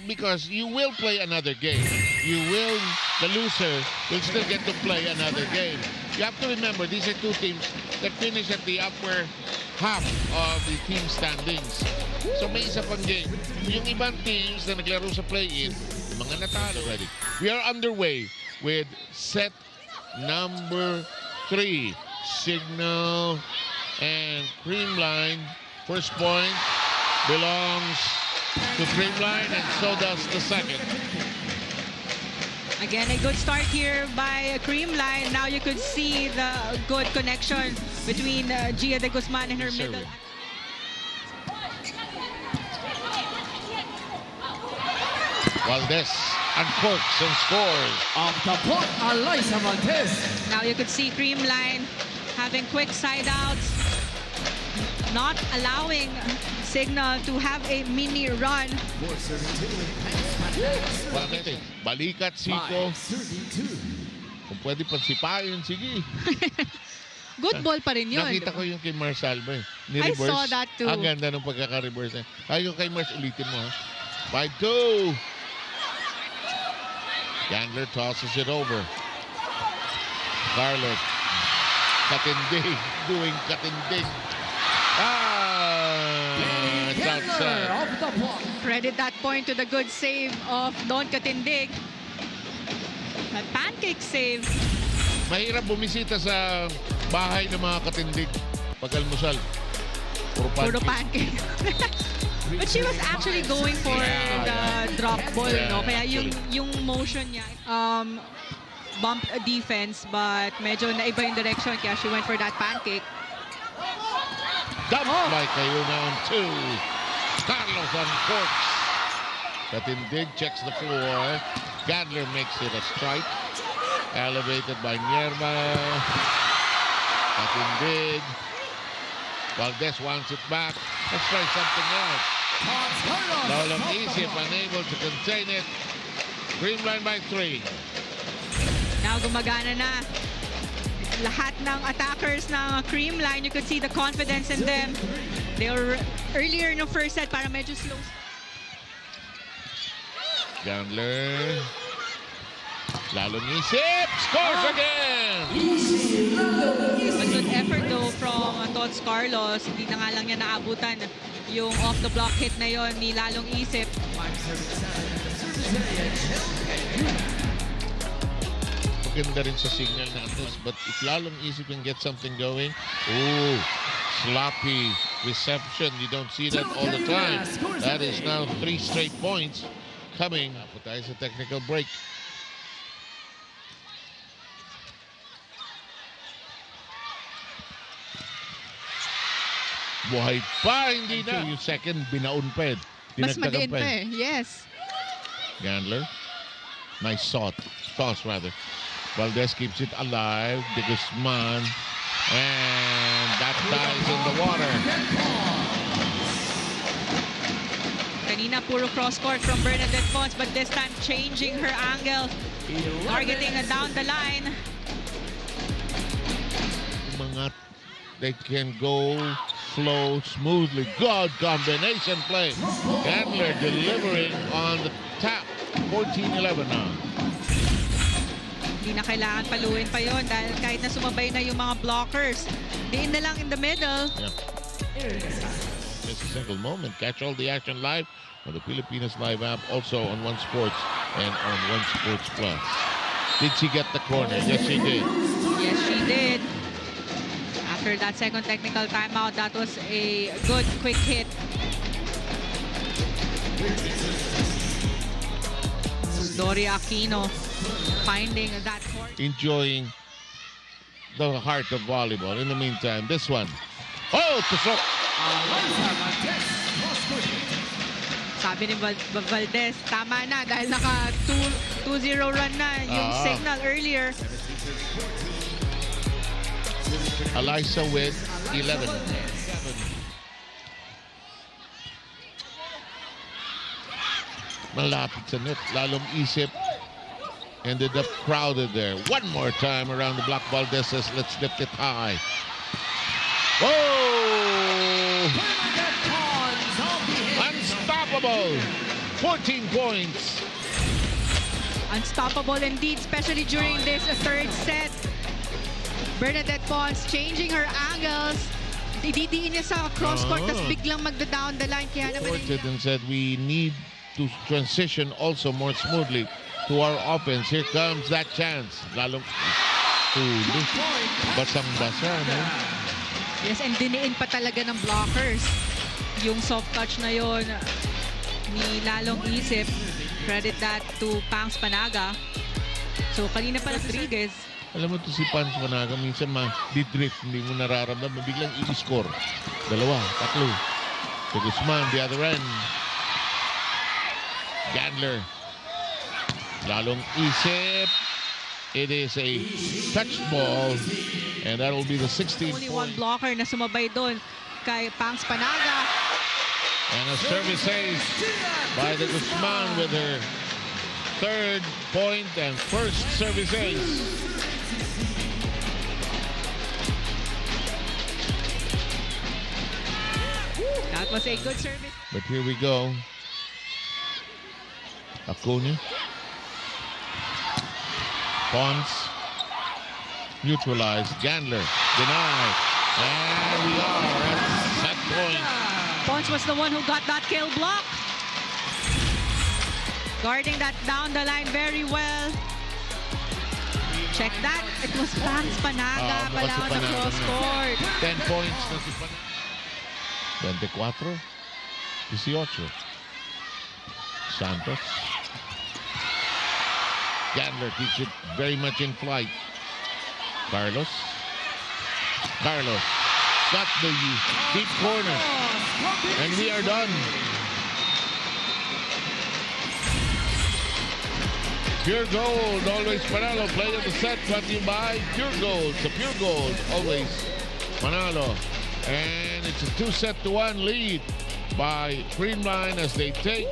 because you will play another game. The loser will still get to play another game. You have to remember, these are two teams that finish at the upper half of the team standings. So may isa pang game. Yung ibang teams na naglaro sa play-in, mga natalo already. We are underway with set number 3. Signal and Creamline. First point belongs to Creamline, and so does the second. Again, a good start here by Creamline. Now you could see the good connection between Gia de Guzman and her middle. Valdez uncorks and scores. Off the point, Alyssa Valdez. Now you could see Creamline having quick side outs, not allowing Signal to have a mini run. Balikat, Zico. Kung pwede pang sipain, sige. Good ball pa rin yun. Nakita ko yung kay Marsalva eh. I saw that too. Ang ganda ng pagkaka-reverse. Ayaw kay Mars, ulitin mo ha. 5-2. Gandler tosses it over. Carlos. Katindig. Doing katindig. It's outside. Credit that point to the good save of Don Katindig. A pancake save. Mahirap bumisita sa bahay ng mga katindig pag-almusal. Puro pancake. But she was actually going for the drop ball, no? Kaya yung motion niya, bumped a defense, but medyo naiba yung direction, kaya she went for that pancake. Dumped by Cayuna on 2. Carlos on corks. Katindig checks the floor. Gandler makes it a strike. Elevated by Nierma. Katindig. Valdez wants it back. Let's try something else. Lolong Isip unable to contain it. Creamline by 3. Now gumagana na lahat ng attackers ng Creamline. You could see the confidence in them. They were earlier in the first set, para medyo slow. Gandler. Lolong Isip scores again. A good effort though from Tots Carlos. Hindi na nga lang niya naabutan yung off-the-block hit na yon ni Lalong Isip. Maganda rin sa signal natin, but if Lalong Isip can get something going, sloppy reception. You don't see that all the time. That is now 3 straight points coming. But that is a technical break. Buhay pa, hindi na. Yung second, binaon pa eh. Mas Dinagdagan madiin pa eh. Yes. Gandler. Nice toss rather. Valdez keeps it alive. De Guzman. And that dies in the water. Kanina puro cross-court from Bernadette Pons, but this time changing her angle. Targeting down the line. Mga, they can go flow smoothly. Good combination play. Gandler delivering on the tap. 14-11 now. Hindi na kailangan paluin pa yon dahil kahit na sumabay na yung mga blockers, diin na lang in the middle. Yeah. It's a single moment. Catch all the action live on the Pilipinas Live app, also on One Sports and on One Sports Plus. Did she get the corner? Yes, she did. Yes, she did. After that second technical timeout, that was a good quick hit. Doria Aquino finding that court. Enjoying the heart of volleyball. In the meantime, this one. Oh, tusok! Sabi ni Valdez, tama na dahil naka 2-0 run na yung Signal earlier. Alyssa with 11. Malapit sa net. Lalong Isip ended up crowded there. One more time around the block. Valdez says, let's lift it high. Whoa! Unstoppable! 14 points. Unstoppable indeed, especially during this third set. Bernadette Pons changing her angles. Didiin niya sa cross-court, tapos biglang magda-down the line. Kaya naman Reported and said we need to transition also more smoothly to our offense. Here comes that chance. Lalong basang-basa, no? yes, and diniin pa talaga ng blockers. Yung soft touch na yon ni Lalong Isip. Credit that to Pangs Panaga. So, kanina pa Rodriguez. Alam mo to si Pangs Panaga, minsan di-drift, hindi mo nararamdaman, biglang i-score. Dalawa, tatlo. To Guzman, the other end. Gandler. Lalong Isip. It is a touch ball, and that will be the 16th Only one point. blocker na sumabay doon kay Pangs Panaga. And a service ace by the Guzman with her third point and first service ace. That was a good service. But here we go. Acuna. Pons. Neutralized. Gandler. Denied. And we are at set point. Pons was the one who got that kill block. Guarding that down the line very well. Check that. It was Pangs Panaga pala on the cross court. 10 points na si Panaga. 24. 18. Santos. Gandler keeps it very much in flight. Carlos. Carlos got the deep corner. And we are done. Pure Gold, always Manalo. Play of the set brought to you by Pure Gold. So Pure Gold, always Manalo. And it's a 2-1 lead by Creamline as they take